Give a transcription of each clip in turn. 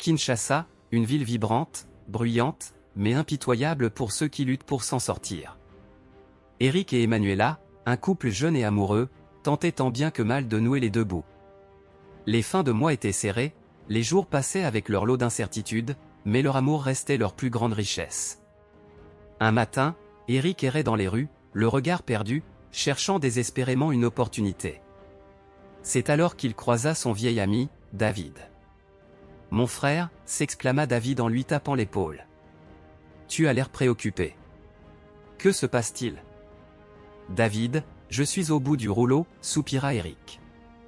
Kinshasa, une ville vibrante, bruyante, mais impitoyable pour ceux qui luttent pour s'en sortir. Eric et Emanuela, un couple jeune et amoureux, tentaient tant bien que mal de nouer les deux bouts. Les fins de mois étaient serrées, les jours passaient avec leur lot d'incertitudes, mais leur amour restait leur plus grande richesse. Un matin, Eric errait dans les rues, le regard perdu, cherchant désespérément une opportunité. C'est alors qu'il croisa son vieil ami, David. « Mon frère » s'exclama David en lui tapant l'épaule. « Tu as l'air préoccupé. Que se passe-t-il » ? « David, je suis au bout du rouleau » soupira Eric.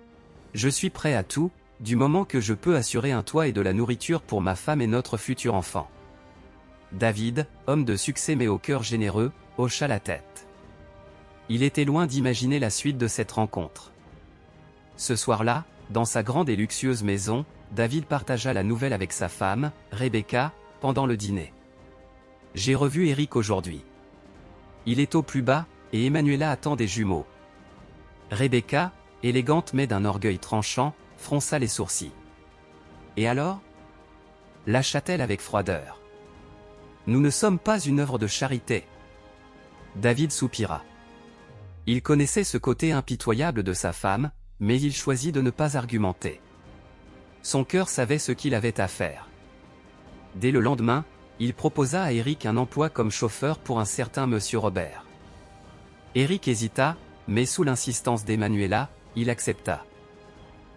« Je suis prêt à tout, du moment que je peux assurer un toit et de la nourriture pour ma femme et notre futur enfant. » David, homme de succès mais au cœur généreux, hocha la tête. Il était loin d'imaginer la suite de cette rencontre. Ce soir-là, dans sa grande et luxueuse maison, David partagea la nouvelle avec sa femme, Rebecca, pendant le dîner. « J'ai revu Eric aujourd'hui. Il est au plus bas, et Emanuela attend des jumeaux. » Rebecca, élégante mais d'un orgueil tranchant, fronça les sourcils. « Et alors » lâcha-t-elle avec froideur. « Nous ne sommes pas une œuvre de charité. » David soupira. Il connaissait ce côté impitoyable de sa femme, mais il choisit de ne pas argumenter. Son cœur savait ce qu'il avait à faire. Dès le lendemain, il proposa à Eric un emploi comme chauffeur pour un certain monsieur Robert. Eric hésita, mais sous l'insistance d'Emanuela, il accepta.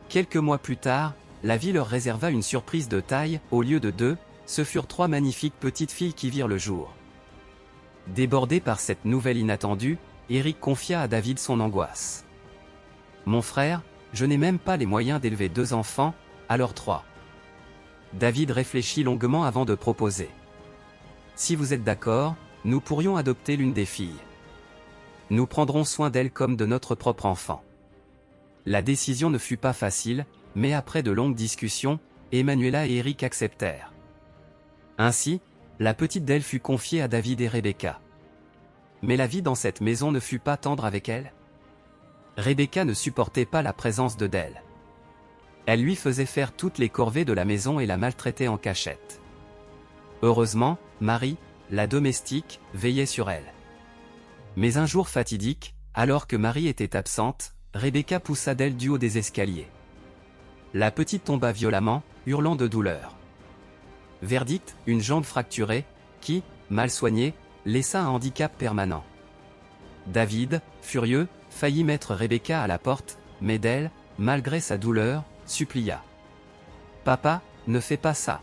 Quelques mois plus tard, la vie leur réserva une surprise de taille, au lieu de 2, ce furent 3 magnifiques petites filles qui virent le jour. Débordé par cette nouvelle inattendue, Eric confia à David son angoisse. « Mon frère, je n'ai même pas les moyens d'élever 2 enfants, alors 3. » David réfléchit longuement avant de proposer. « Si vous êtes d'accord, nous pourrions adopter l'une des filles. Nous prendrons soin d'elle comme de notre propre enfant. » La décision ne fut pas facile, mais après de longues discussions, Emanuela et Eric acceptèrent. Ainsi, la petite d'elle fut confiée à David et Rebecca. Mais la vie dans cette maison ne fut pas tendre avec elle. Rebecca ne supportait pas la présence de Dell. Elle lui faisait faire toutes les corvées de la maison et la maltraitait en cachette. Heureusement, Marie, la domestique, veillait sur elle. Mais un jour fatidique, alors que Marie était absente, Rebecca poussa Dell du haut des escaliers. La petite tomba violemment, hurlant de douleur. Verdict, une jambe fracturée, qui, mal soignée, laissa un handicap permanent. David, furieux, faillit mettre Rebecca à la porte, mais Dell, malgré sa douleur, supplia. « Papa, ne fais pas ça.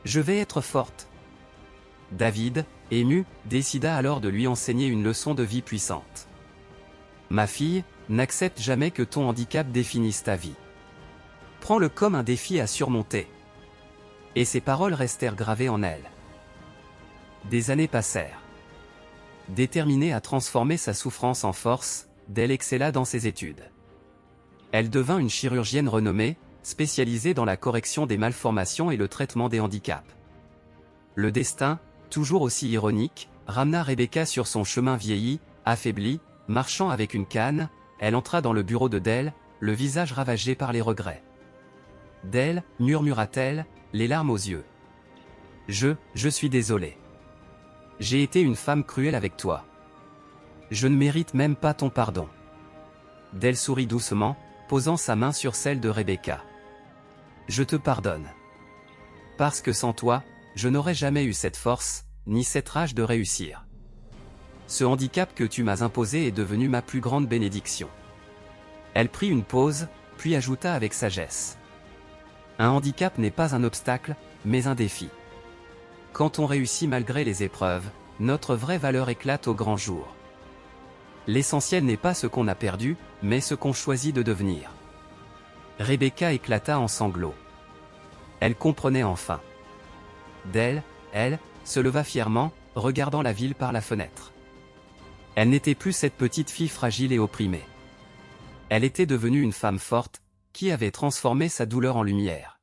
Je vais être forte. » David, ému, décida alors de lui enseigner une leçon de vie puissante. « Ma fille, n'accepte jamais que ton handicap définisse ta vie. Prends-le comme un défi à surmonter. » Et ces paroles restèrent gravées en elle. Des années passèrent. Déterminée à transformer sa souffrance en force, Dell excella dans ses études. Elle devint une chirurgienne renommée, spécialisée dans la correction des malformations et le traitement des handicaps. Le destin, toujours aussi ironique, ramena Rebecca sur son chemin vieilli, affaibli, marchant avec une canne. Elle entra dans le bureau de Dell, le visage ravagé par les regrets. « Dell, murmura-t-elle, les larmes aux yeux. Je suis désolée. J'ai été une femme cruelle avec toi. Je ne mérite même pas ton pardon. » Dell sourit doucement, posant sa main sur celle de Rebecca. « Je te pardonne. Parce que sans toi, je n'aurais jamais eu cette force, ni cette rage de réussir. Ce handicap que tu m'as imposé est devenu ma plus grande bénédiction. » Elle prit une pause, puis ajouta avec sagesse. « Un handicap n'est pas un obstacle, mais un défi. Quand on réussit malgré les épreuves, notre vraie valeur éclate au grand jour. L'essentiel n'est pas ce qu'on a perdu, mais ce qu'on choisit de devenir. » Rebecca éclata en sanglots. Elle comprenait enfin. Dell, elle, se leva fièrement, regardant la ville par la fenêtre. Elle n'était plus cette petite fille fragile et opprimée. Elle était devenue une femme forte, qui avait transformé sa douleur en lumière.